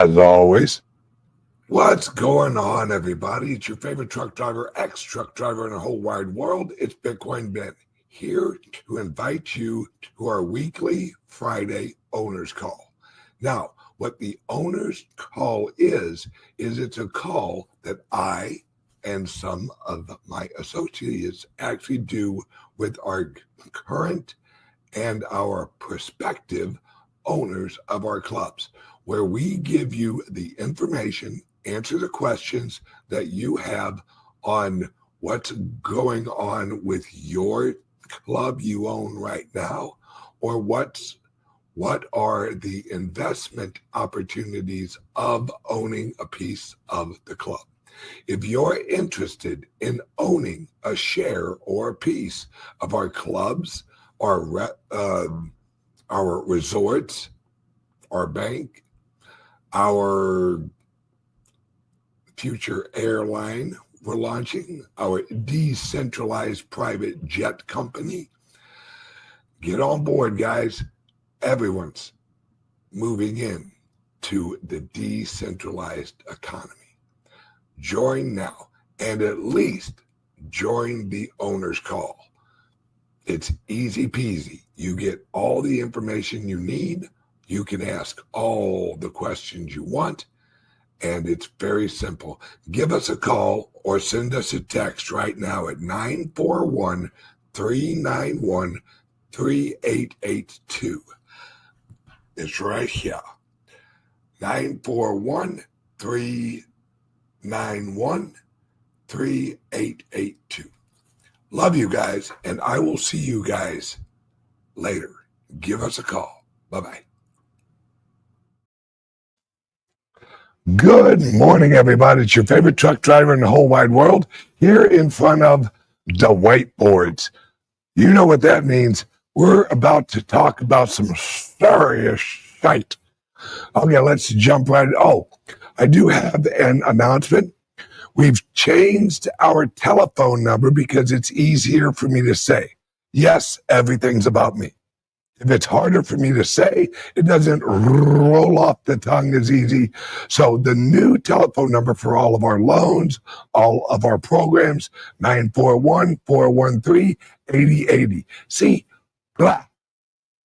As always, what's going on, everybody? It's your favorite truck driver, ex-truck driver in the whole wide world. It's Bitcoin Ben, here to invite you to our weekly Friday owner's call. Now, what the owner's call is it's a call that I and some of my associates actually do with our current and our prospective owners of our clubs, where we give you the information, answer the questions that you have on what's going on with your club you own right now, or what are the investment opportunities of owning a piece of the club. If you're interested in owning a share or a piece of our clubs, our resorts, our bank, our future airline we're launching, our decentralized private jet company, get on board, guys. Everyone's moving in to the decentralized economy. Join now, and at least join the owner's call. It's easy peasy. You get all the information you need. You can ask all the questions you want, and it's very simple. Give us a call or send us a text right now at 941-391-3882. It's right here. 941-391-3882. Love you guys, and I will see you guys later. Give us a call. Bye-bye. Good morning, everybody. It's your favorite truck driver in the whole wide world here in front of the whiteboards. You know what that means. We're about to talk about some serious shite. Okay, let's jump right. Oh, I do have an announcement. We've changed our telephone number because it's easier for me to say. Yes, everything's about me. If it's harder for me to say, it doesn't roll off the tongue as easy. So the new telephone number for all of our loans, all of our programs, 941-413-8080. See, blah,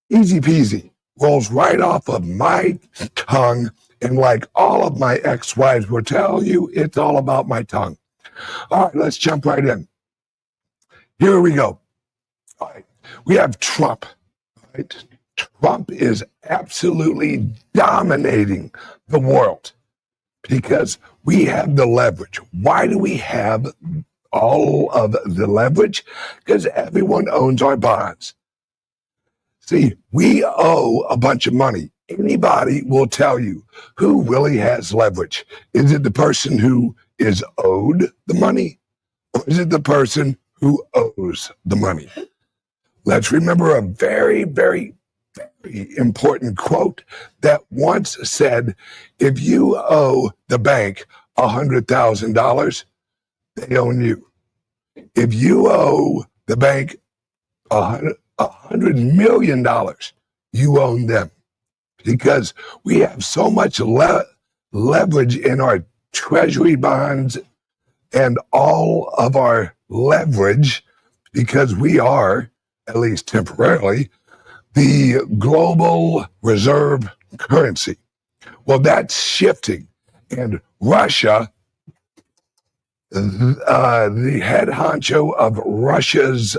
easy peasy, rolls right off of my tongue. And like all of my ex-wives will tell you, it's all about my tongue. All right, let's jump right in. Here we go. All right, we have Trump. Right? Trump is absolutely dominating the world because we have the leverage. Why do we have all of the leverage? Because everyone owns our bonds. See, we owe a bunch of money. Anybody will tell you who really has leverage. Is it the person who is owed the money, or is it the person who owes the money? Let's remember a very, very, very important quote that once said, if you owe the bank $100,000, they own you. If you owe the bank $100 million, you own them. Because we have so much leverage in our treasury bonds and all of our leverage, because we are, at least temporarily, the global reserve currency. Well, that's shifting. And Russia, the head honcho of Russia's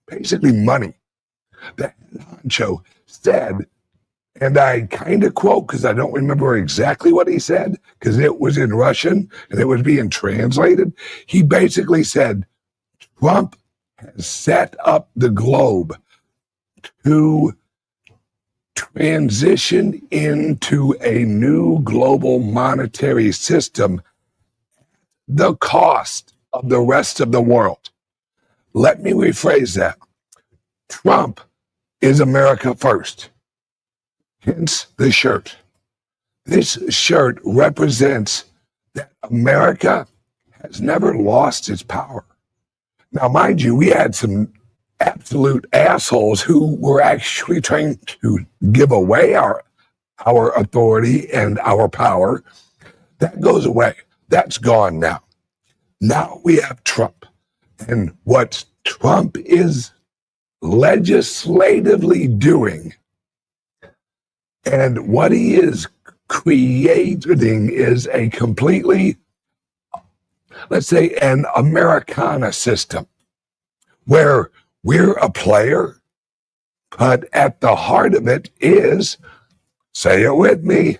basically money, the head honcho said, and I kind of quote because I don't remember exactly what he said because it was in Russian and it was being translated. He basically said, Trump has set up the globe to transition into a new global monetary system, the cost of the rest of the world. Let me rephrase that. Trump is America first. Hence the shirt. This shirt represents that America has never lost its power. Now, mind you, we had some absolute assholes who were actually trying to give away our our authority and our power. That goes away. That's gone now. Now we have Trump. And what Trump is legislatively doing and what he is creating is a completely, let's say, an Americana system where we're a player, but at the heart of it is, say it with me,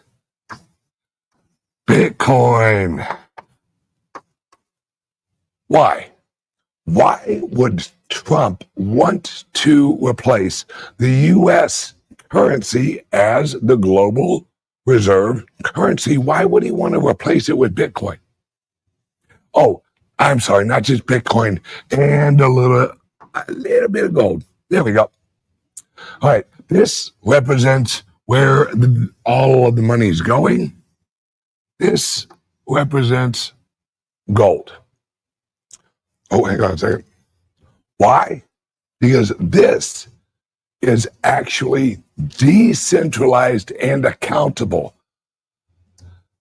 Bitcoin. Why? Why would Trump want to replace the U.S. currency as the global reserve currency? Why would he want to replace it with Bitcoin? Oh, I'm sorry, not just Bitcoin and a little bit of gold. There we go. All right, this represents where all of the money is going. This represents gold. Oh, hang on a second. Why? Because this is actually decentralized and accountable.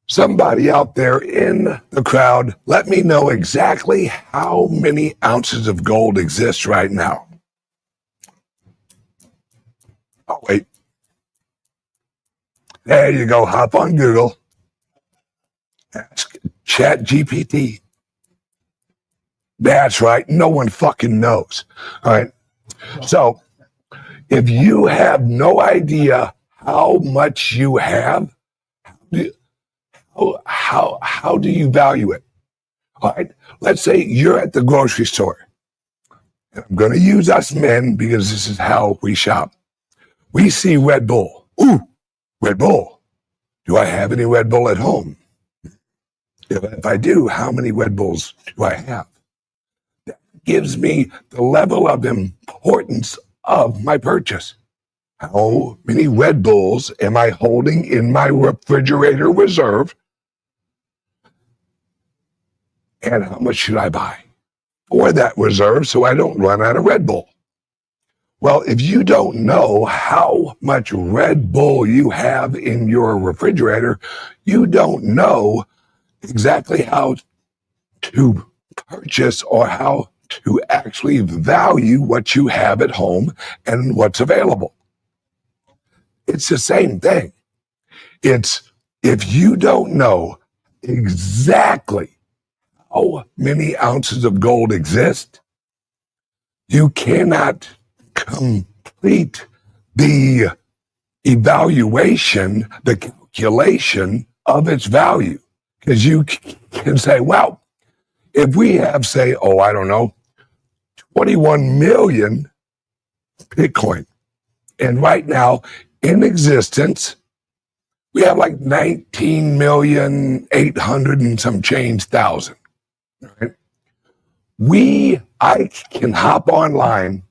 Somebody out there in the crowd, let me know exactly how many ounces of gold exist right now. Oh, wait. There you go. Hop on Google. Ask ChatGPT. That's right. No one fucking knows. All right. So if you have no idea how much you have, how do you value it? All right. Let's say you're at the grocery store. And I'm going to use us men because this is how we shop. We see Red Bull. Ooh, Red Bull. Do I have any Red Bull at home? If I do, how many Red Bulls do I have? That gives me the level of importance of my purchase. How many Red Bulls am I holding in my refrigerator reserve? And how much should I buy for that reserve so I don't run out of Red Bull? Well, if you don't know how much Red Bull you have in your refrigerator, you don't know exactly how to purchase or how to actually value what you have at home and what's available. It's the same thing. It's if you don't know exactly how many ounces of gold exist, you cannot complete the evaluation, the calculation of its value. Because you can say, well, if we have, say, 21 million Bitcoin, and right now in existence, we have like 19,800,000 and some change thousand. Right? I can hop online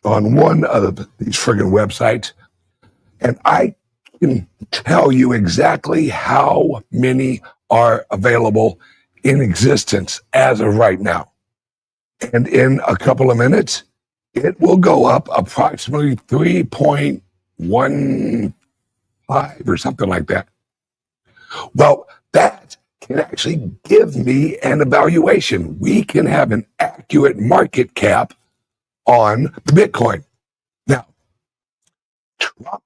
on one of these friggin' websites, and I can tell you exactly how many are available in existence as of right now. And in a couple of minutes, it will go up approximately 3.15 or something like that. Well, that can actually give me an evaluation. We can have an accurate market cap on Bitcoin. Now, Trump,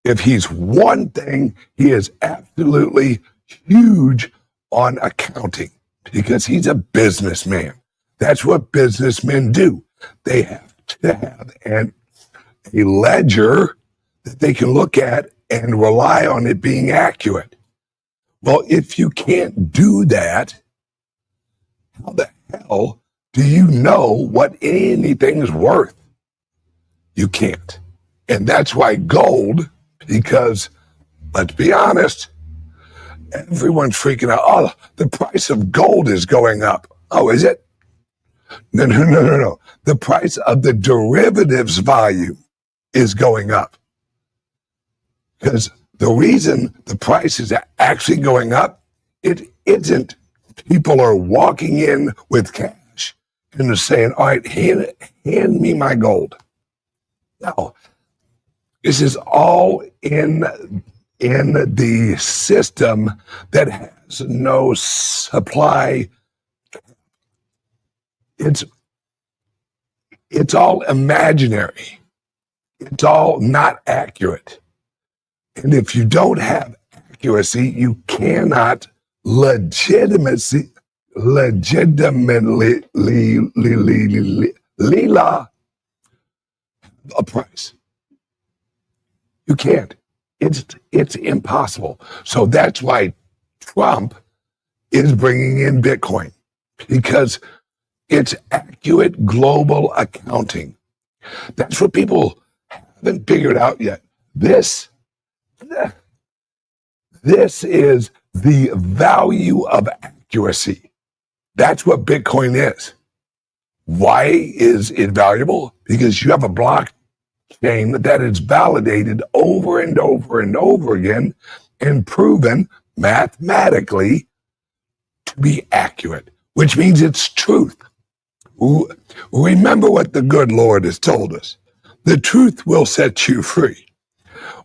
if he's one thing, he is absolutely huge on accounting because he's a businessman. That's what businessmen do. They have to have a ledger that they can look at and rely on it being accurate. Well, if you can't do that, how the hell do you know what anything is worth? You can't. And that's why gold, because let's be honest, everyone's freaking out. Oh, the price of gold is going up. Oh, is it? No. The price of the derivatives value is going up. Because the reason the price is actually going up, it isn't people are walking in with cash and they're saying, all right, hand me my gold. No, this is all in in the system that has no supply. It's all imaginary. It's all not accurate. And if you don't have accuracy, you cannot legitimately a price. You can't. It's impossible. So that's why Trump is bringing in Bitcoin, because it's accurate global accounting. That's what people haven't figured out yet. This is the value of accuracy. That's what Bitcoin is. Why is it valuable? Because you have a blockchain that is validated over and over and over again and proven mathematically to be accurate, which means it's truth. Remember what the good Lord has told us. The truth will set you free.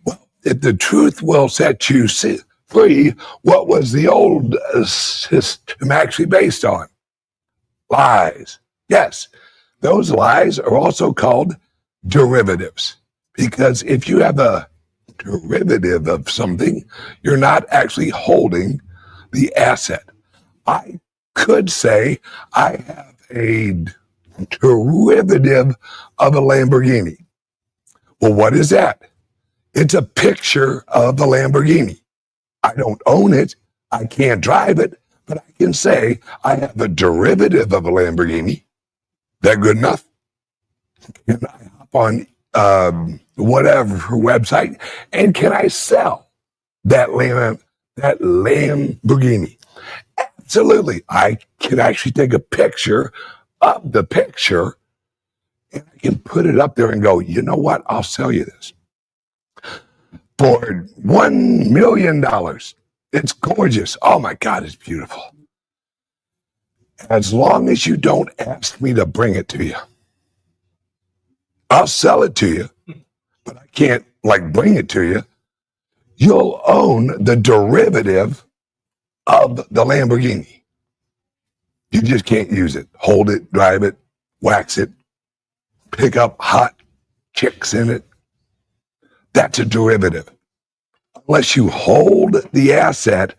Well, if the truth will set you free, what was the old system actually based on? Lies. Yes, those lies are also called derivatives, because if you have a derivative of something, you're not actually holding the asset. I could say I have a derivative of a Lamborghini. Well, what is that? It's a picture of the Lamborghini. I don't own it. I can't drive it, but I can say I have a derivative of a Lamborghini. That good enough? Can I hop on whatever website, and can I sell that Lamborghini? Absolutely. I can actually take a picture of the picture, and I can put it up there and go, you know what? I'll sell you this for $1 million. It's gorgeous. Oh my God, it's beautiful. As long as you don't ask me to bring it to you, I'll sell it to you, but I can't bring it to you. You'll own the derivative of the Lamborghini. You just can't use it, hold it, drive it, wax it, pick up hot chicks in it. That's a derivative. Unless you hold the asset,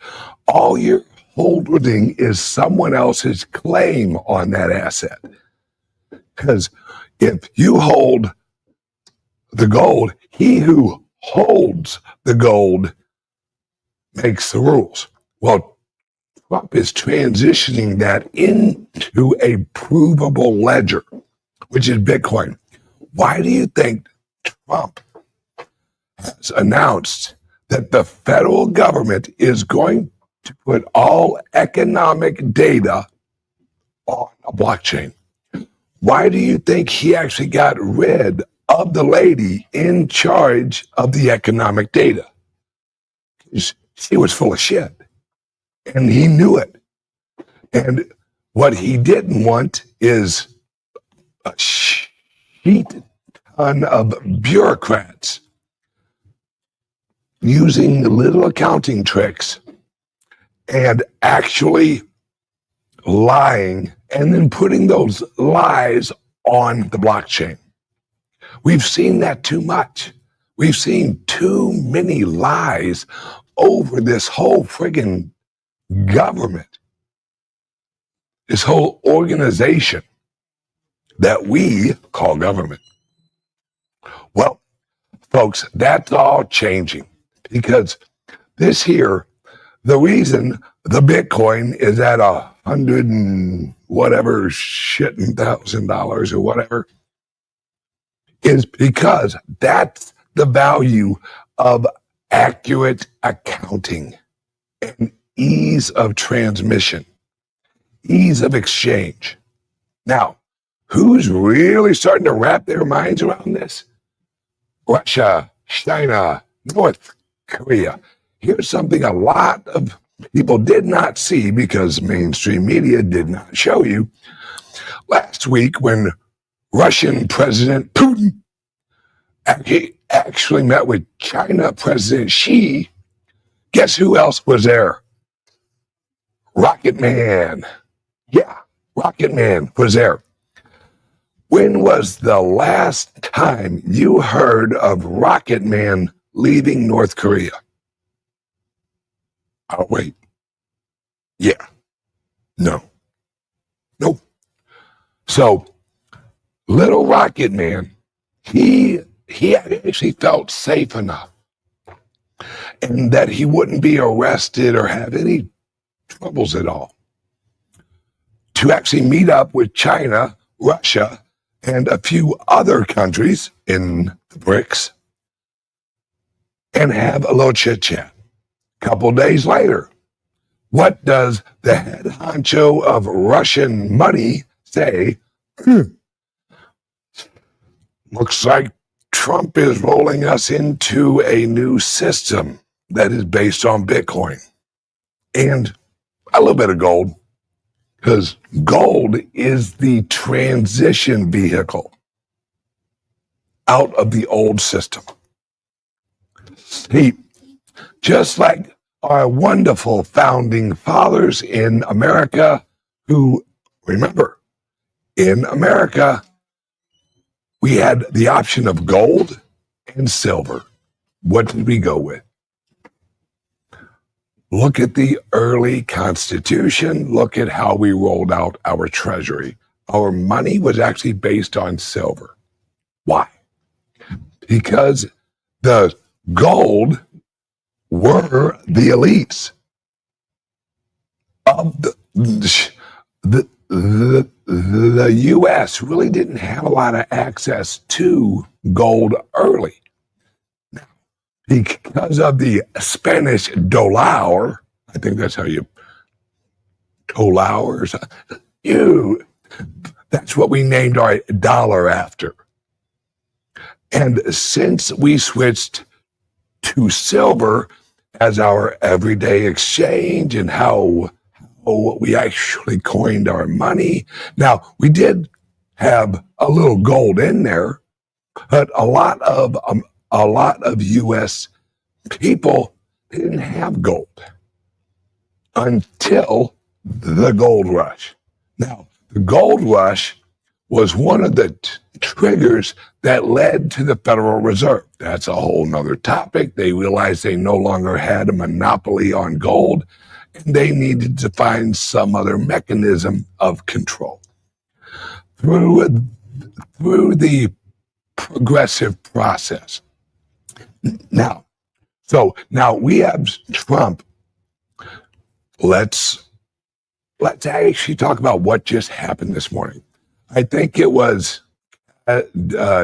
all you're holding is someone else's claim on that asset. Because if you hold the gold, he who holds the gold makes the rules. Well, Trump is transitioning that into a provable ledger, which is Bitcoin. Why do you think Trump has announced that the federal government is going to put all economic data on a blockchain? Why do you think he actually got rid of the lady in charge of the economic data? She was full of shit, and he knew it. And what he didn't want is a sheet ton of bureaucrats using little accounting tricks and actually lying and then putting those lies on the blockchain. We've seen that too much. We've seen too many lies over this whole friggin' government, this whole organization that we call government. Well, folks, that's all changing, because this here, the reason the Bitcoin is at $100 and whatever $1,000 or whatever is because that's the value of accurate accounting and ease of transmission, ease of exchange. Now, who's really starting to wrap their minds around this? Russia, China, North Korea. Here's something a lot of people did not see because mainstream media did not show you. Last week, when Russian President Putin actually met with China President Xi Guess who else was there? Rocket Man. Yeah, Rocket Man was there. When was the last time you heard of Rocket Man leaving North Korea? Oh, wait. Yeah. No. Nope. So, little Rocket Man, he actually felt safe enough and that he wouldn't be arrested or have any troubles at all to actually meet up with China, Russia, and a few other countries in the BRICS and have a little chit chat. A couple days later, what does the head honcho of Russian money say? Looks like Trump is rolling us into a new system that is based on Bitcoin and a little bit of gold, because gold is the transition vehicle out of the old system. See, just like our wonderful founding fathers in America, who, remember, in America, we had the option of gold and silver. What did we go with? Look at the early Constitution. Look at how we rolled out our treasury. Our money was actually based on silver. Why? Because the gold were the elites of the U.S. really didn't have a lot of access to gold early. Now, because of the Spanish dollar, I think that's how you, dollar, that's what we named our dollar after. And since we switched to silver as our everyday exchange and how we actually coined our money. Now, we did have a little gold in there, but a lot of U.S. people didn't have gold until the gold rush. Now, the gold rush was one of the triggers that led to the Federal Reserve. That's a whole nother topic. They realized they no longer had a monopoly on gold, and they needed to find some other mechanism of control. Through the progressive process. Now we have Trump. Let's actually talk about what just happened this morning. I think it was Kazakhstan,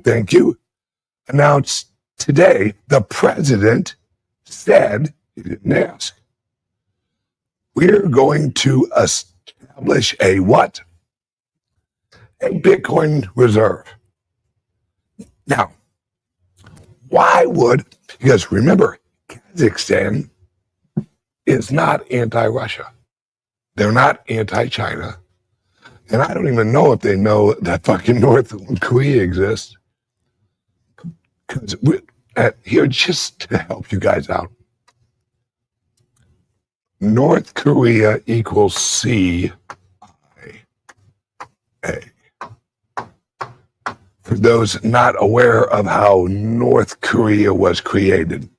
thank you, announced today, the president said, he didn't ask, we're going to establish a what? A Bitcoin reserve. Now, why would, because remember, Kazakhstan is not anti-Russia. They're not anti-China. And I don't even know if they know that fucking North Korea exists. Because here, just to help you guys out, North Korea equals CIA. For those not aware of how North Korea was created.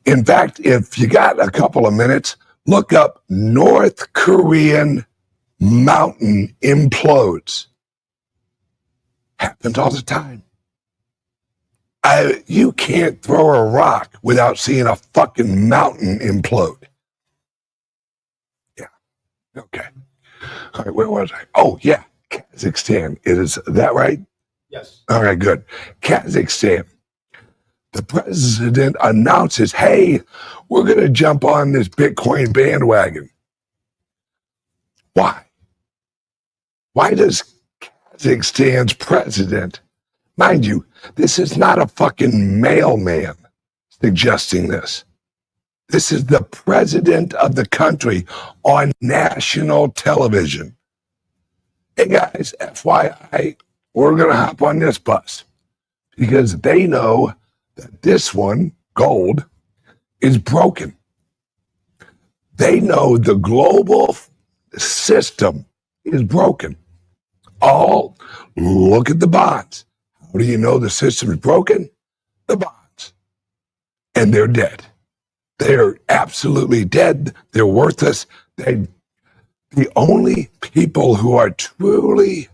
In fact, if you got a couple of minutes, look up North Korean mountain implodes. Happens all the time. You can't throw a rock without seeing a fucking mountain implode. Yeah. Okay. All right, where was I? Oh, yeah. Kazakhstan. Is that right? Yes. All right, good. Kazakhstan. The president announces, hey, we're going to jump on this Bitcoin bandwagon. Why? Why does Kazakhstan's president, mind you, this is not a fucking mailman suggesting this. This is the president of the country on national television. Hey guys, FYI, we're going to hop on this bus because they know that this one, gold, is broken. They know the global system is broken. Look at the bonds. How do you know the system is broken? The bonds. And they're dead. They're absolutely dead. They're worthless. The only people who are truly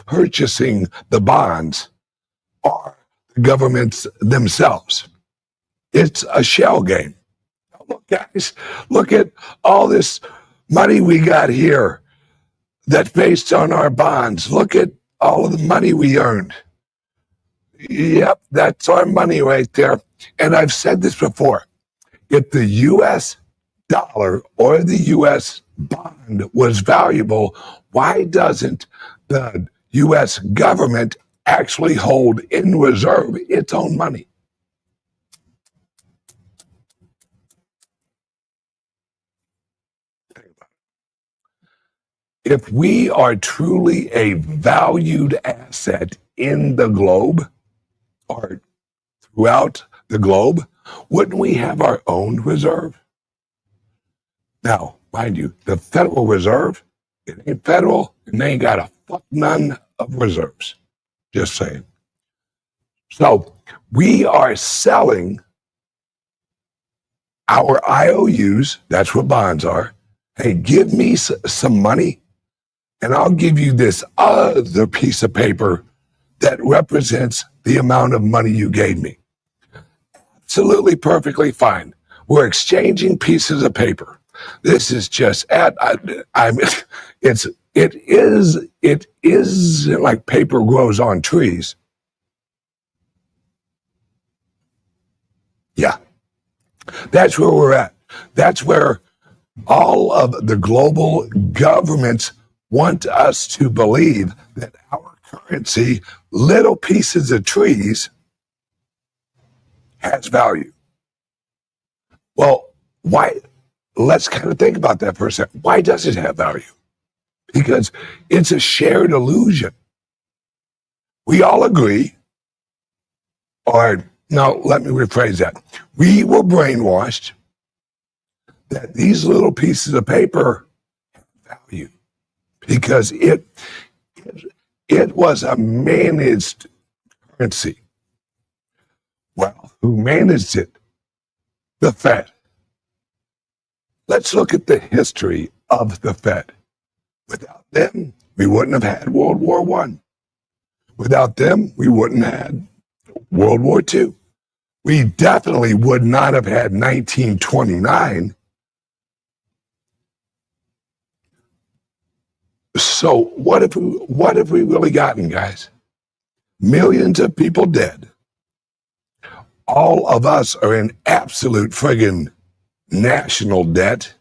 purchasing the bonds are the governments themselves. It's a shell game. Look, guys, look at all this money we got here that's based on our bonds. Look at all of the money we earned. Yep, that's our money right there. And I've said this before. If the U.S. dollar or the U.S. bond was valuable, why doesn't the U.S. government actually hold in reserve its own money? If we are truly a valued asset in the globe or throughout the globe, wouldn't we have our own reserve? Now, mind you, the Federal Reserve, it ain't federal and they ain't got a fuck none of reserves. Just saying. So we are selling our IOUs, that's what bonds are. Hey, give me some money and I'll give you this other piece of paper that represents the amount of money you gave me. Absolutely perfectly fine. We're exchanging pieces of paper. This is just it is like paper grows on trees. Yeah. That's where we're at. That's where all of the global governments want us to believe that our currency, little pieces of trees, has value. Well, why? Let's kind of think about that for a second. Why does it have value? Because it's a shared illusion. We all agree, or no, let me rephrase that. We were brainwashed that these little pieces of paper have value because it was a managed currency. Well, who managed it? The Fed. Let's look at the history of the Fed. Without them, we wouldn't have had World War I. Without them, we wouldn't have had World War II. We definitely would not have had 1929. So what have we really gotten, guys? Millions of people dead. All of us are in absolute friggin' national debt,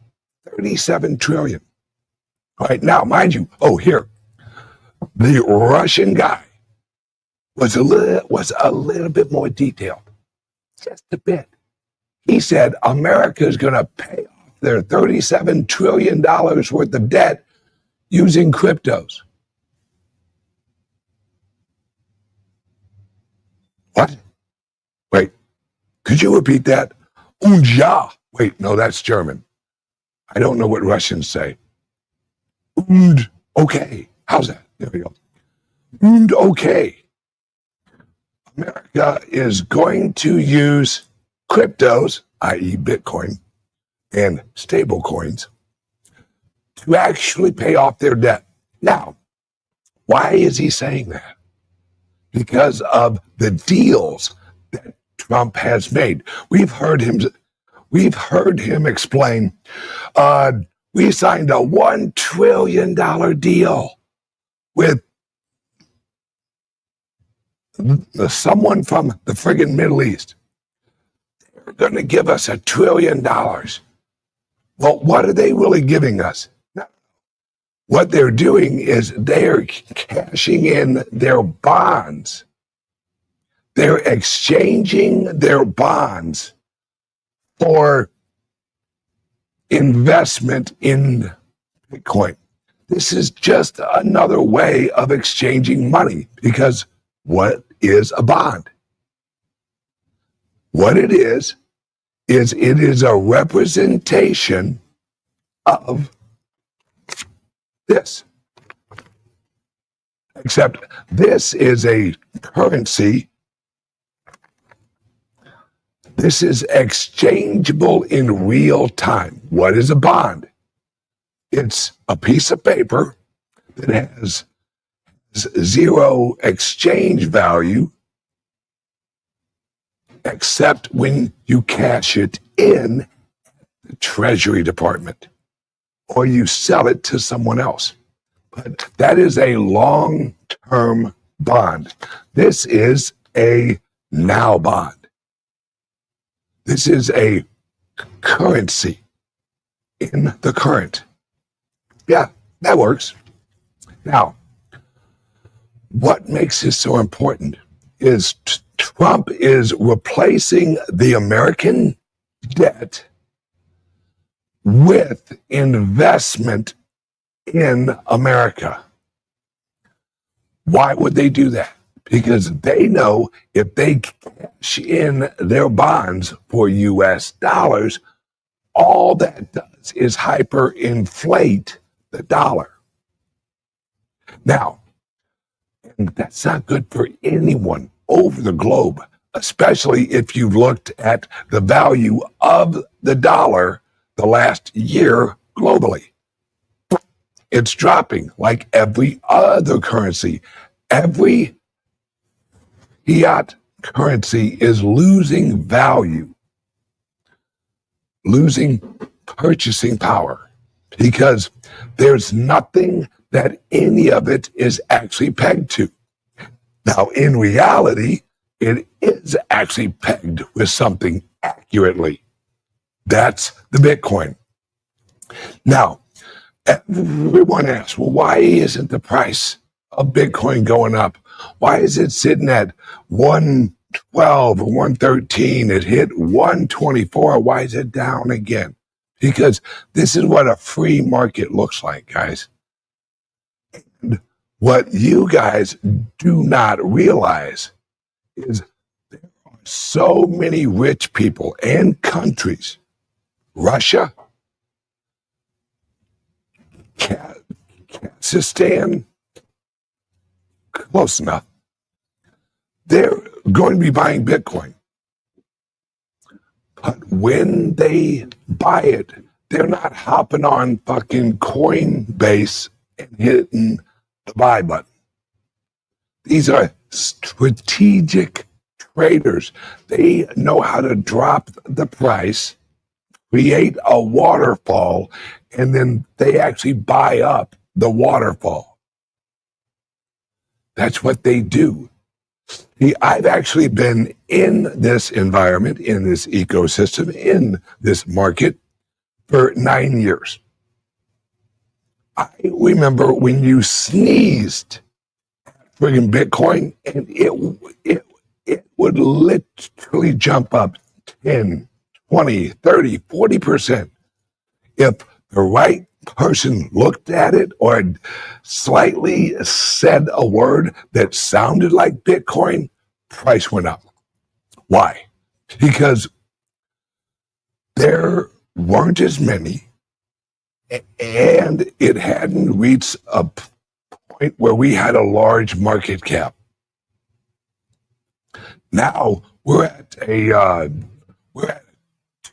37 trillion. Right now, mind you, here, the Russian guy was a little bit more detailed, just a bit. He said America is going to pay off their $37 trillion worth of debt using cryptos. What? Wait, could you repeat that? Und ja. Wait, no, that's German. I don't know what Russians say. Und okay. How's that? There we go. Und okay. America is going to use cryptos, i.e. Bitcoin, and stable coins to actually pay off their debt. Now, why is he saying that? Because of the deals that Trump has made. We've heard him explain, we signed a $1 trillion deal with someone from the friggin' Middle East. They're going to give us $1 trillion. Well, what are they really giving us? What they're doing is they're cashing in their bonds. They're exchanging their bonds for investment in Bitcoin. This is just another way of exchanging money, because what is a bond? What it is it is a representation of this. Except this is a currency. This is exchangeable in real time. What is a bond? It's a piece of paper that has zero exchange value, except when you cash it in the Treasury Department or you sell it to someone else. But that is a long-term bond. This is a now bond. This is a currency in the current. Yeah, that works. Now, what makes this so important is Trump is replacing the American debt with investment in America. Why would they do that? Because they know if they cash in their bonds for US dollars, all that does is hyperinflate the dollar. Now, and that's not good for anyone over the globe, especially if you've looked at the value of the dollar the last year globally. It's dropping like every other currency. Every fiat currency is losing value, losing purchasing power, because there's nothing that any of it is actually pegged to. Now, in reality, it is actually pegged with something accurately. That's the Bitcoin. Now, everyone asks, well, why isn't the price of Bitcoin going up? Why is it sitting at 112 or 113? It hit 124. Why is it down again? Because this is what a free market looks like, guys. And what you guys do not realize is there are so many rich people and countries, Russia, Kazakhstan, close enough, they're going to be buying Bitcoin. But when they buy it, they're not hopping on fucking Coinbase and hitting the buy button. These are strategic traders. They know how to drop the price, create a waterfall, and then they actually buy up the waterfall. That's what they do. See, I've actually been in this environment, in this ecosystem, in this market for 9 years. I remember when you sneezed at friggin' Bitcoin, and it would literally jump up 10, 20, 30, 40%. If the right person looked at it or slightly said a word that sounded like Bitcoin, price went up. Why? Because there weren't as many, and it hadn't reached a point where we had a large market cap. Now we're at a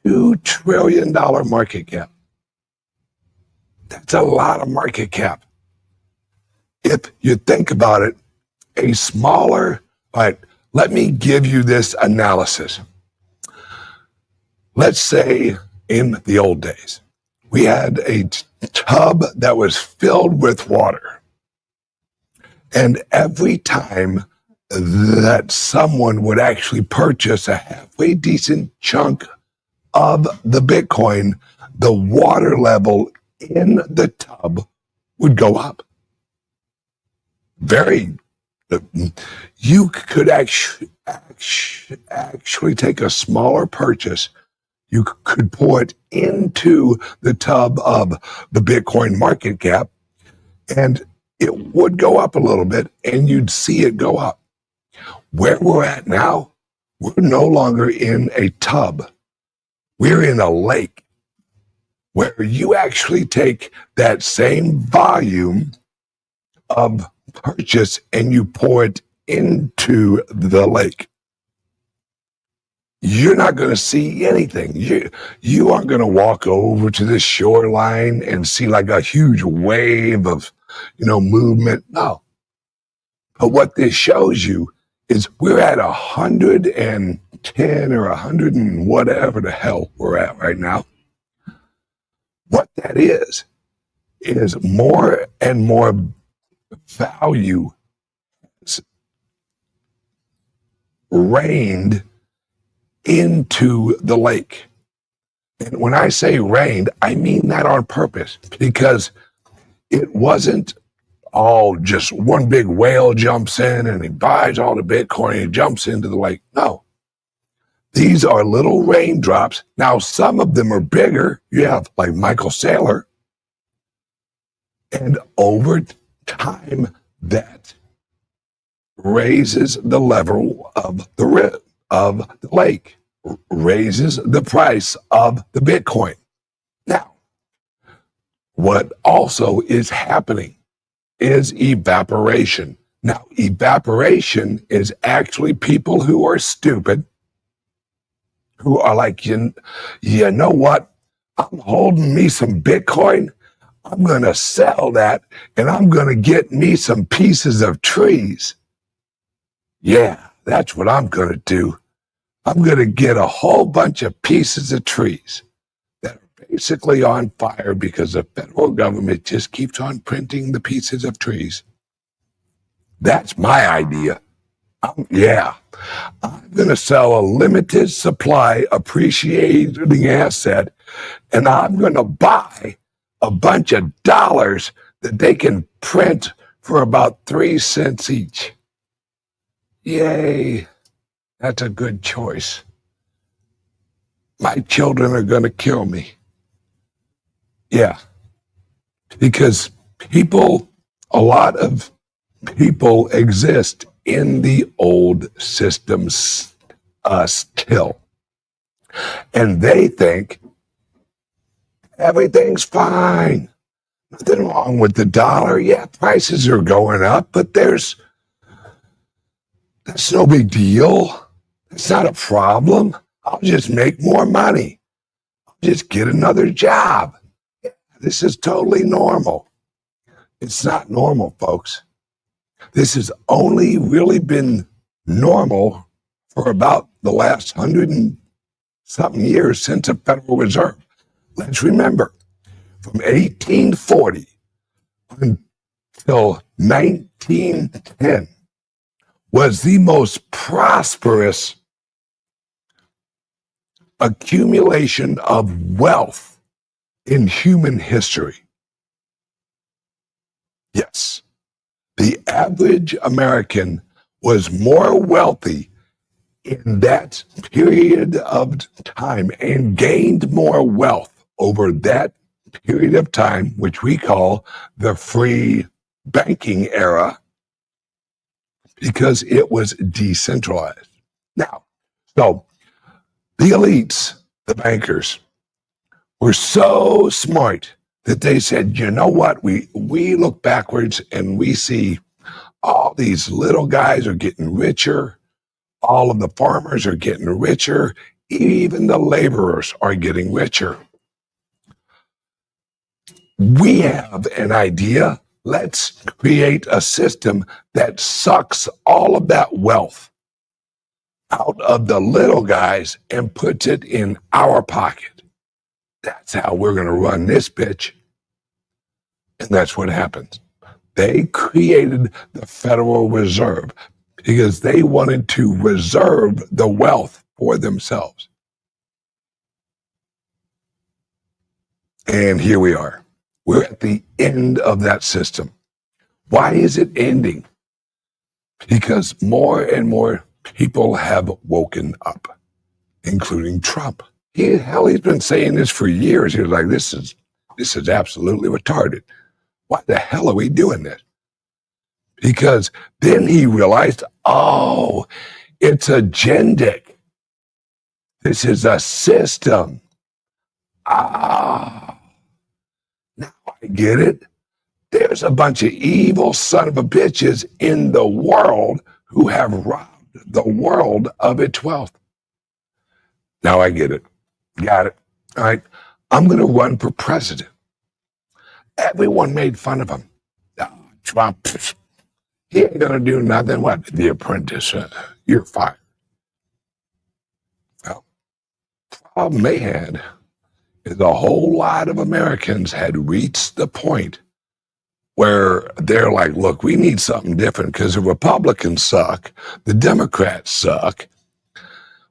$2 trillion market cap. That's a lot of market cap. If you think about it, a smaller, but let me give you this analysis. Let's say in the old days, we had a tub that was filled with water. And every time that someone would actually purchase a halfway decent chunk of the Bitcoin, the water level in the tub would go up. You could actually take a smaller purchase. You could pour it into the tub of the Bitcoin market cap. and it would go up a little bit, and you'd see it go up. Where we're at now, we're no longer in a tub. We're in a lake where you actually take that same volume of purchase and you pour it into the lake. You're not going to see anything. You aren't going to walk over to the shoreline and see like a huge wave of, movement. No. But what this shows you is we're at 110 or 100 and whatever the hell we're at right now. What that is more and more value rained into the lake. And when I say rained, I mean that on purpose, because it wasn't all just one big whale jumps in and he buys all the Bitcoin and he jumps into the lake. No. These are little raindrops. Now, some of them are bigger. You have like Michael Saylor. And over time, that raises the level of the lake, raises the price of the Bitcoin. Now, what also is happening is evaporation. Now, evaporation is actually people who are stupid, who are like, you know what? I'm holding me some Bitcoin. I'm going to sell that and I'm going to get me some pieces of trees. Yeah, that's what I'm going to do. I'm going to get a whole bunch of pieces of trees that are basically on fire because the federal government just keeps on printing the pieces of trees. That's my idea. I'm going to sell a limited supply appreciating asset, and I'm going to buy a bunch of dollars that they can print for about 3 cents each. Yay, that's a good choice. My children are going to kill me. Yeah, because a lot of people exist in the old systems still. And they think everything's fine. Nothing wrong with the dollar. Yeah, prices are going up, but that's no big deal. It's not a problem. I'll just make more money. I'll just get another job. Yeah, this is totally normal. It's not normal, folks. This has only really been normal for about the last 100 and something years since the Federal Reserve. Let's remember, from 1840 until 1910 was the most prosperous accumulation of wealth in human history. Yes. The average American was more wealthy in that period of time and gained more wealth over that period of time, which we call the free banking era, because it was decentralized. Now, so the elites, the bankers, were so smart that they said, you know what, we look backwards and we see all these little guys are getting richer, all of the farmers are getting richer, even the laborers are getting richer. We have an idea. Let's create a system that sucks all of that wealth out of the little guys and puts it in our pocket. That's how we're going to run this bitch. And that's what happens. They created the Federal Reserve because they wanted to reserve the wealth for themselves. And here we are. We're at the end of that system. Why is it ending? Because more and more people have woken up, including Trump. He's been saying this for years. He was like, this is absolutely retarded. why the hell are we doing this? Because then he realized, oh, it's agendic. This is a system. Ah, now I get it. There's a bunch of evil son of a bitches in the world who have robbed the world of its wealth. Now I get it. Got it. All right. I'm going to run for president. Everyone made fun of him. Oh, Trump, he ain't going to do nothing. What? The Apprentice, you're fired. Well, problem they had is a whole lot of Americans had reached the point where they're like, look, we need something different because the Republicans suck, the Democrats suck.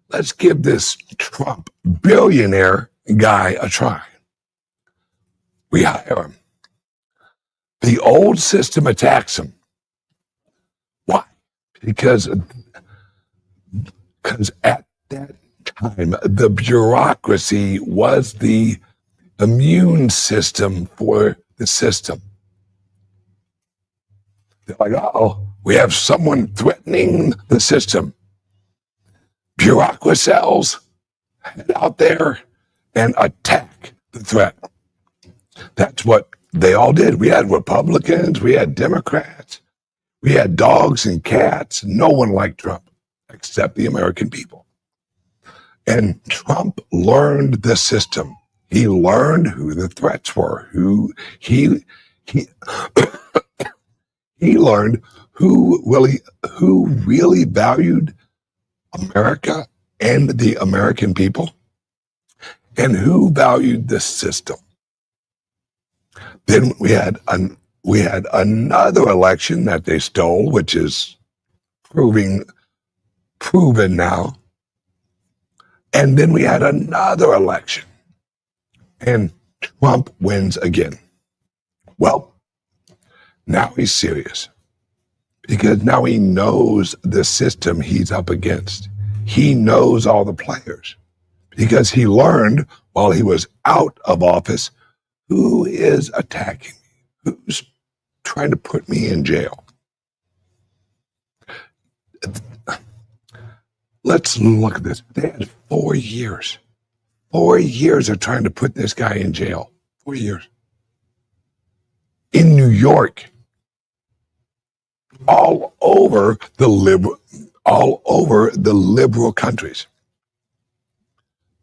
Let's give this Trump billionaire guy a try. We hire him. The old system attacks him. Why? Because at that time, the bureaucracy was the immune system for the system. They're like, uh-oh, we have someone threatening the system. Bureaucrats head out there and attack the threat. That's what they all did. We had Republicans, we had Democrats, we had dogs and cats. No one liked Trump except the American people. And Trump learned the system. He learned who the threats were, he learned who really valued America and the American people, and who valued the system. Then we had another election that they stole, which is proven now. And then we had another election, and Trump wins again. Well, now he's serious because now he knows the system he's up against. He knows all the players because he learned while he was out of office who is attacking me, who's trying to put me in jail. Let's look at this. They had 4 years. 4 years of trying to put this guy in jail. 4 years. In New York. All over the liberal countries.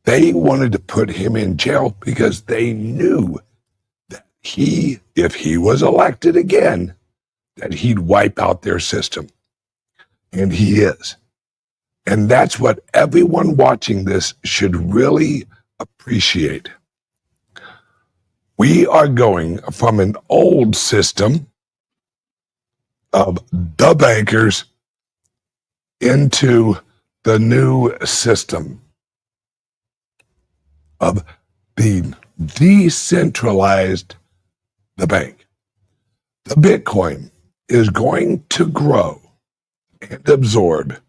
They wanted to put him in jail because they knew that if he was elected again, that he'd wipe out their system. And he is. And that's what everyone watching this should really appreciate. We are going from an old system of the bankers into the new system of the decentralized the bank. The Bitcoin is going to grow and absorb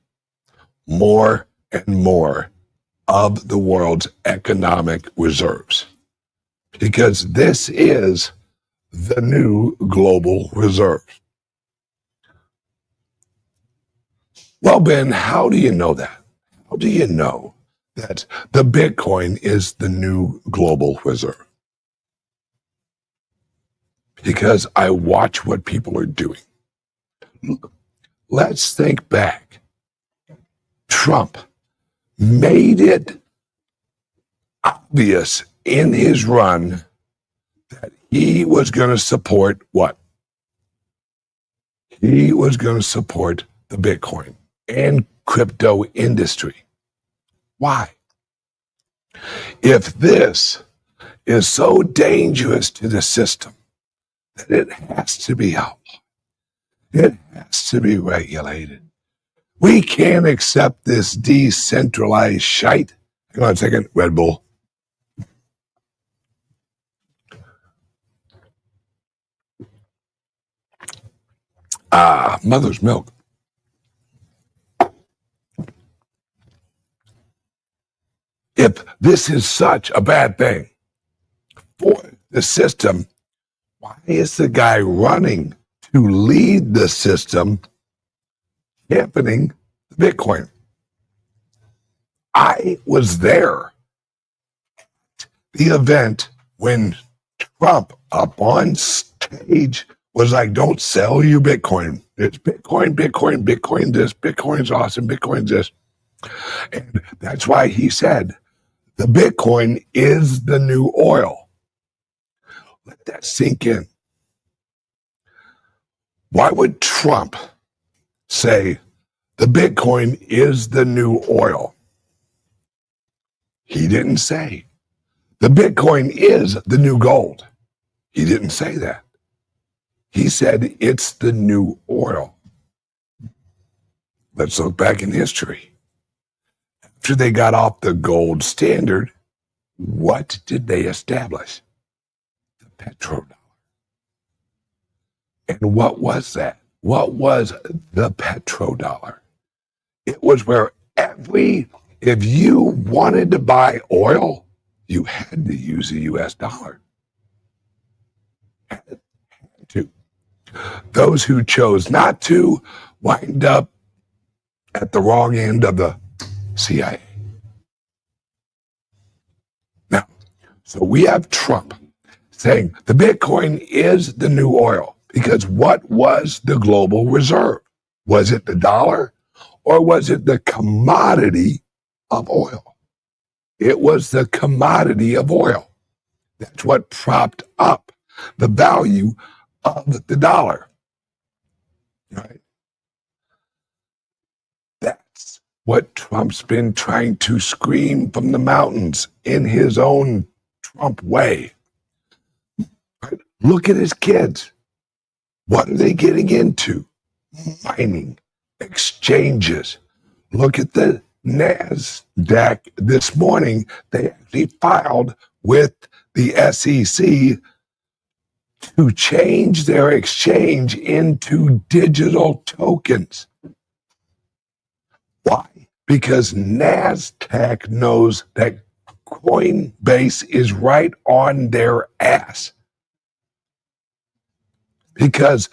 more and more of the world's economic reserves because this is the new global reserve. Well, Ben, how do you know that? How do you know that the Bitcoin is the new global reserve? Because I watch what people are doing. Let's think back. Trump made it obvious in his run that he was going to support what? He was going to support the Bitcoin and crypto industry. Why? If this is so dangerous to the system that it has to be outlawed, it has to be regulated. We can't accept this decentralized shite. Hang on a second, Red Bull. Mother's milk. If this is such a bad thing for the system, Why is the guy running to lead the system championing Bitcoin? I was there at the event when Trump up on stage was like, don't sell your Bitcoin. It's Bitcoin, Bitcoin, Bitcoin this, Bitcoin's awesome, Bitcoin's this. And that's why he said, the Bitcoin is the new oil. Let that sink in. Why would Trump say the Bitcoin is the new oil? He didn't say the Bitcoin is the new gold. He didn't say that. He said it's the new oil. Let's look back in history. After they got off the gold standard, what did they establish? The petrodollar. And what was that? What was the petrodollar? It was where if you wanted to buy oil, you had to use the US dollar. Had to. Those who chose not to wind up at the wrong end of the CIA. Now, so we have Trump saying the Bitcoin is the new oil, because what was the global reserve? Was it the dollar or was it the commodity of oil? It was the commodity of oil. That's what propped up the value of the dollar. Right? That's what Trump's been trying to scream from the mountains in his own Trump way. Right? Look at his kids. What are they getting into? Mining, exchanges. Look at the NASDAQ this morning. They actually filed with the SEC to change their exchange into digital tokens. Why? Because NASDAQ knows that Coinbase is right on their ass. Because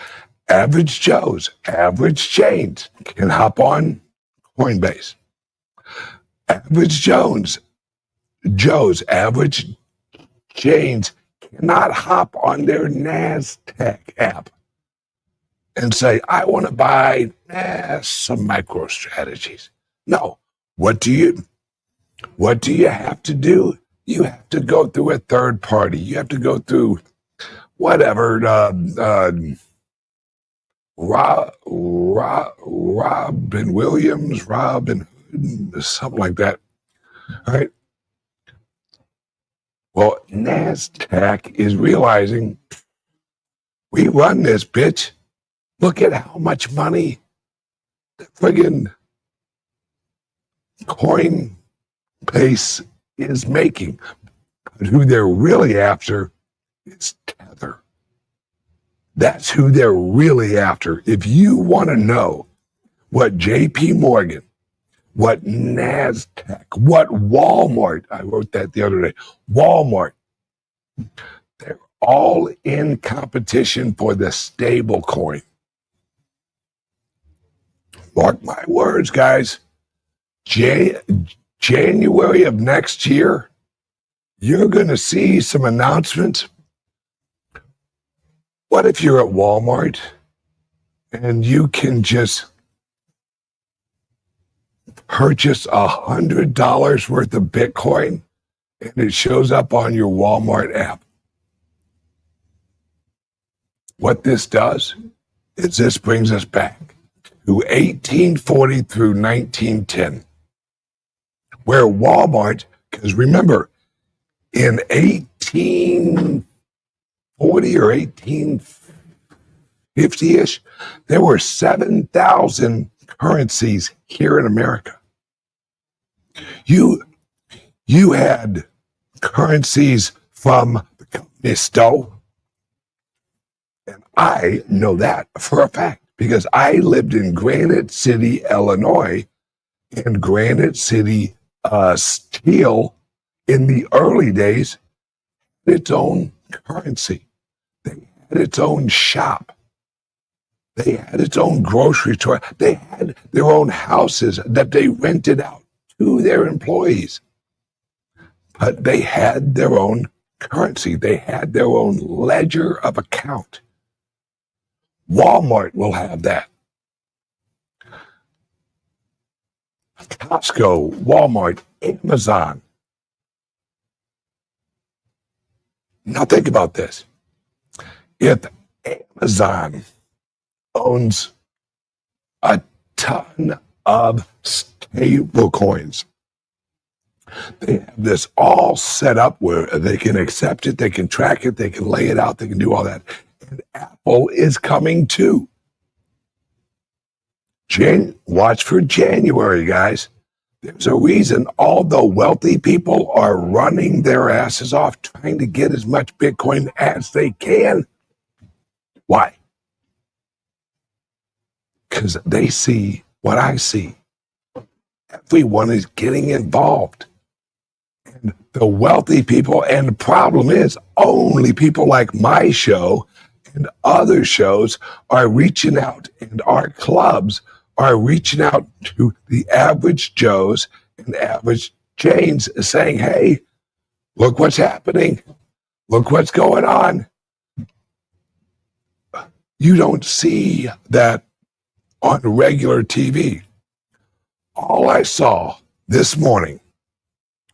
average Joe's, average Jane's can hop on Coinbase. Average Joe's, average Jane's cannot hop on their NASDAQ app and say, I want to buy some MicroStrategies. No. What do you have to do? You have to go through a third party. You have to go through whatever, Robin Williams, Robin, something like that. All right. Well, NASDAQ is realizing we run this bitch. Look at how much money the friggin' Coinbase is making. But who they're really after is Tether. That's who they're really after. If you want to know what JP Morgan, what NASDAQ, what Walmart, I wrote that the other day, Walmart, they're all in competition for the stable coin. Mark my words, guys. January of next year, you're going to see some announcements. What if you're at Walmart and you can just purchase $100 worth of Bitcoin and it shows up on your Walmart app? What this does is this brings us back to 1840 through 1910, where Walmart, because remember, in 1840 or 1850-ish, there were 7,000 currencies here in America. You had currencies from the company Stowe, and I know that for a fact because I lived in Granite City, Illinois, and Granite City Steel in the early days had its own currency. They had its own shop. They had its own grocery store. They had their own houses that they rented out to their employees. But they had their own currency. They had their own ledger of account. Walmart will have that. Costco, Walmart, Amazon. Now think about this. If Amazon owns a ton of stable coins, they have this all set up where they can accept it, they can track it, they can lay it out, they can do all that. And Apple is coming too. Watch for January, guys. There's a reason all the wealthy people are running their asses off trying to get as much Bitcoin as they can. Why? Because they see what I see. Everyone is getting involved. And the wealthy people, and the problem is only people like my show and other shows are reaching out, and our clubs are reaching out to the average Joes and average Janes saying, hey, look what's happening. Look what's going on. You don't see that on regular TV. All I saw this morning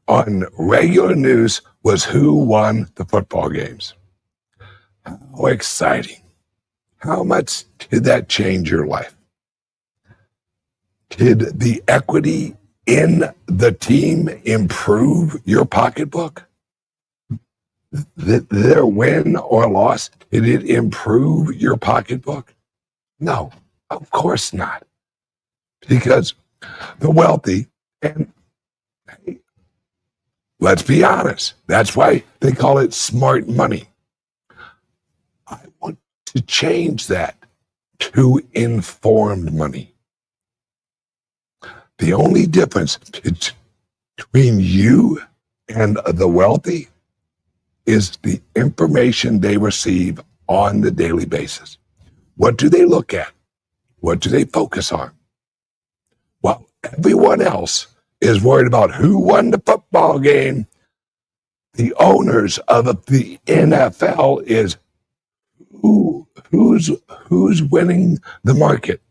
on regular news was who won the football games. How exciting. How much did that change your life? Did the equity in the team improve your pocketbook? Their win or loss, did it improve your pocketbook? No, of course not. Because the wealthy, and hey, let's be honest, that's why they call it smart money. I want to change that to informed money. The only difference between you and the wealthy is the information they receive on the daily basis. What do they look at? What do they focus on? While everyone else is worried about who won the football game, the owners of the NFL is who's winning the market?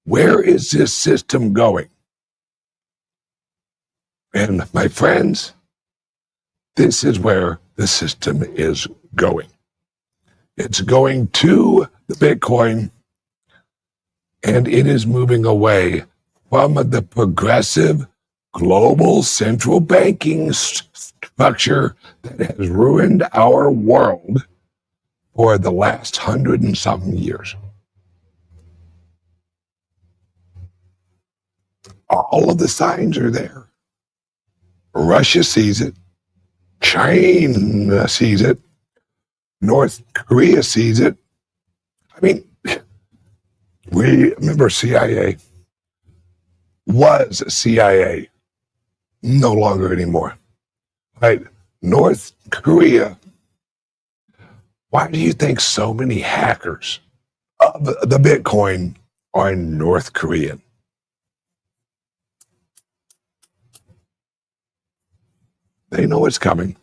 Where is this system going? And my friends, this is where the system is going. It's going to the Bitcoin, and it is moving away from the progressive global central banking structure that has ruined our world for the last 100 and something years. All of the signs are there. Russia sees it. China sees it. North Korea sees it. I mean, we remember CIA was CIA, no longer anymore. Right? North Korea. Why do you think so many hackers of the Bitcoin are North Korean? They know it's coming.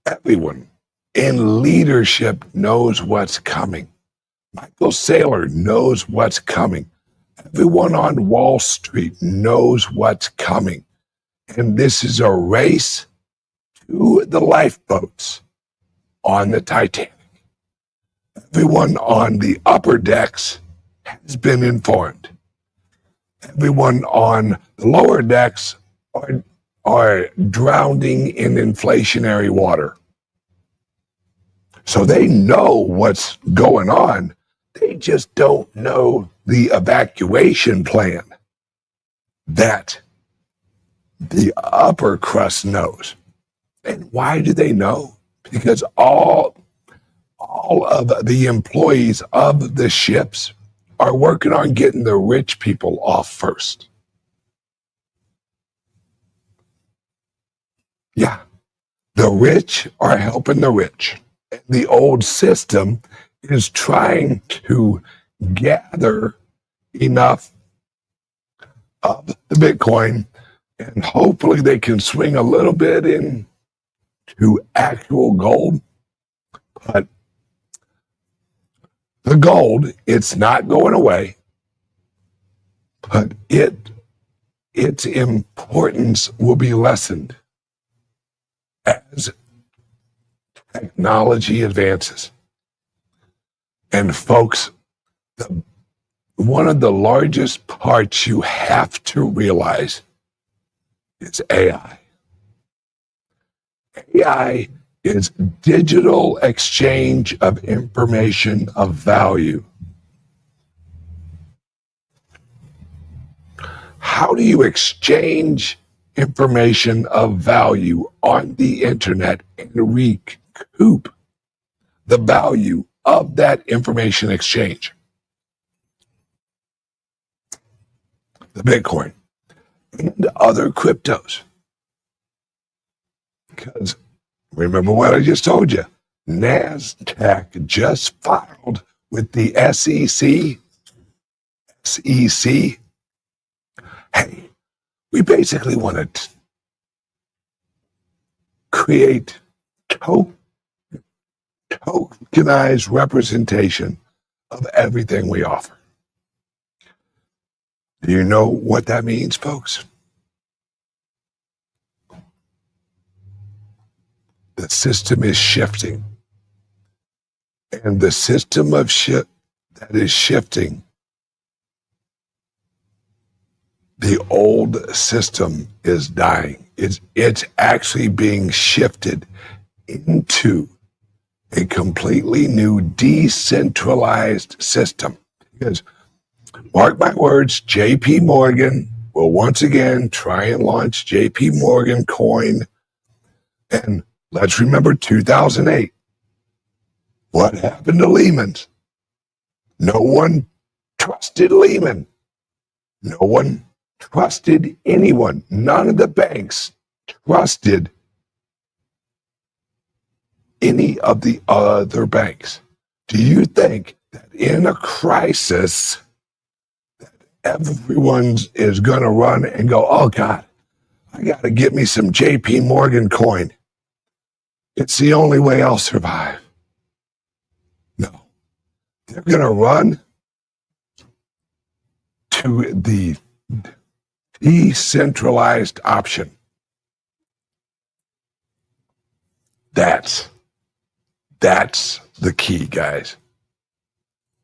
Everyone in leadership knows what's coming. Michael Saylor knows what's coming. Everyone on Wall Street knows what's coming. And this is a race to the lifeboats on the Titanic. Everyone on the upper decks has been informed. Everyone on the lower decks are drowning in inflationary water. So they know what's going on. They just don't know the evacuation plan that the upper crust knows. And why do they know? Because all of the employees of the ships are working on getting the rich people off first. Yeah, the rich are helping the rich. The old system is trying to gather enough of the Bitcoin, and hopefully they can swing a little bit into actual gold. But the gold, it's not going away, but its importance will be lessened as technology advances. And folks, one of the largest parts you have to realize is AI. AI is digital exchange of information of value. How do you exchange information of value on the internet and recoup the value of that information exchange? The Bitcoin and other cryptos. Because remember what I just told you, NASDAQ just filed with the SEC. Hey, we basically want to create tokenized representation of everything we offer. Do you know what that means, folks? The system is shifting. And the system of that is shifting, the old system is dying. It's actually being shifted into a completely new decentralized system. Because, mark my words, JP Morgan will once again try and launch JP Morgan coin. And let's remember 2008. What happened to Lehman's? No one trusted Lehman. No one trusted anyone. None of the banks trusted any of the other banks. Do you think that in a crisis that everyone is going to run and go, oh God, I got to get me some JP Morgan coin. It's the only way I'll survive. No. They're going to run to the decentralized option. That's the key, guys.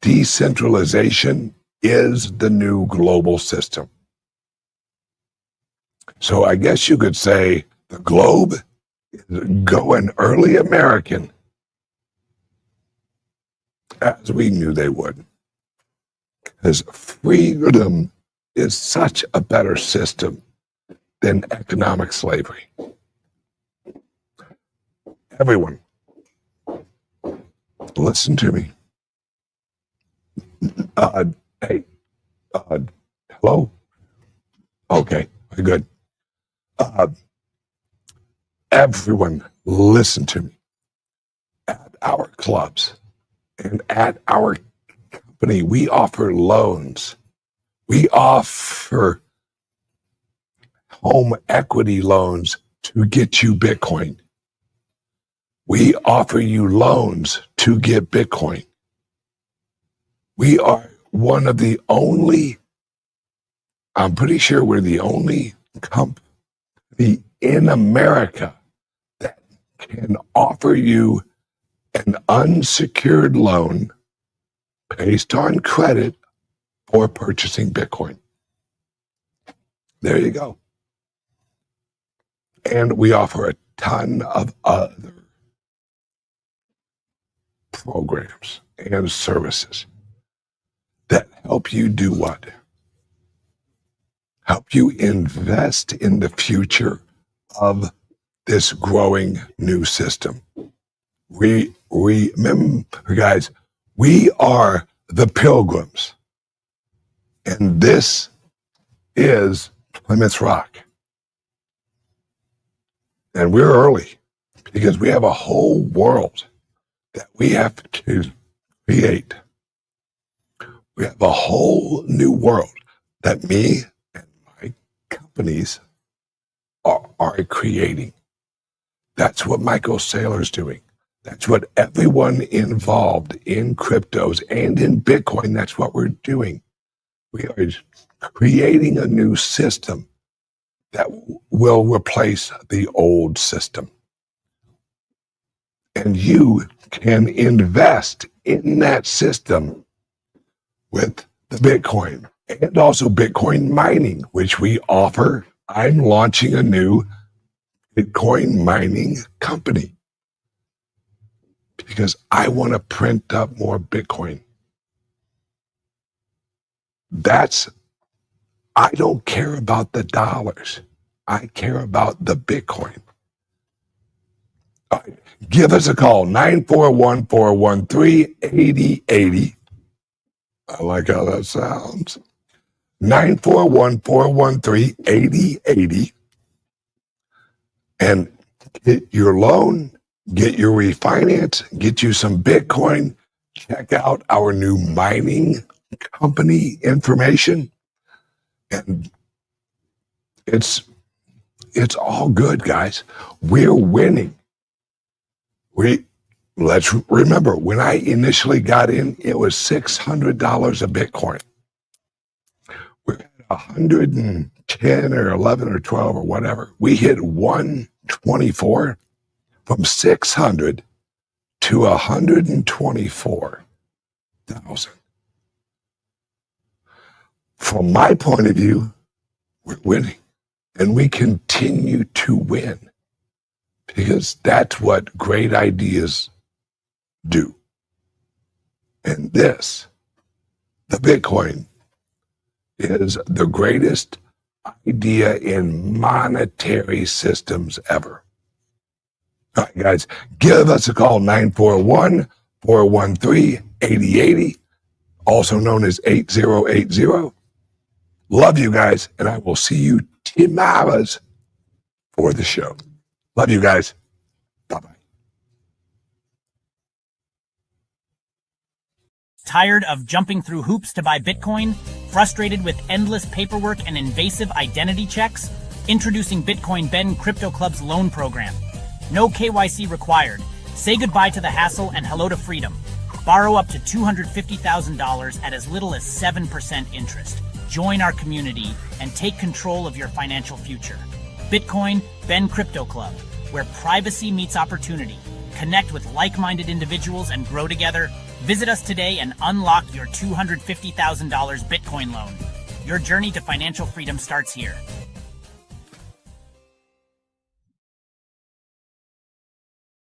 Decentralization is the new global system. So I guess you could say the globe is going early American, as we knew they would. Because freedom is such a better system than economic slavery. Everyone, listen to me. Hey, hello? Okay, good. Everyone, listen to me. At our clubs and at our company, we offer loans. We offer home equity loans to get you Bitcoin. We offer you loans to get Bitcoin. We are one of the only, I'm pretty sure we're the only company in America that can offer you an unsecured loan based on credit for purchasing Bitcoin. There you go. And we offer a ton of other programs and services that help you do what? Help you invest in the future of this growing new system. Remember, guys, we are the pilgrims. And this is Plymouth Rock. And we're early because we have a whole world that we have to create. We have a whole new world that me and my companies are creating. That's what Michael Saylor's doing. That's what everyone involved in cryptos and in Bitcoin, that's what we're doing. We are creating a new system that will replace the old system. And you can invest in that system with the Bitcoin and also Bitcoin mining, which we offer. I'm launching a new Bitcoin mining company because I want to print up more Bitcoin. I don't care about the dollars. I care about the Bitcoin. All right, give us a call, 941-413-8080. I like how that sounds. 941-413-8080. And get your loan, get your refinance, get you some Bitcoin. Check out our new mining company information. And it's all good, guys. We're winning. Let's remember, when I initially got in, it was $600 a Bitcoin. We're at 110 or 11 or 12 or whatever. We hit 124 from 600 to 124,000. From my point of view, we're winning, and we continue to win because that's what great ideas do. And this, the Bitcoin, is the greatest idea in monetary systems ever. All right, guys, give us a call, 941-413-8080, also known as 8080. Love you guys, and I will see you tomorrow for the show. Love you guys. Bye-bye. Tired of jumping through hoops to buy Bitcoin? Frustrated with endless paperwork and invasive identity checks? Introducing Bitcoin Ben Crypto Club's loan program. No KYC required. Say goodbye to the hassle and hello to freedom. Borrow up to $250,000 at as little as 7% interest. Join our community and take control of your financial future. Bitcoin Ben Crypto Club, where privacy meets opportunity. Connect with like-minded individuals and grow together. Visit us today and unlock your $250,000 Bitcoin loan. Your journey to financial freedom starts here.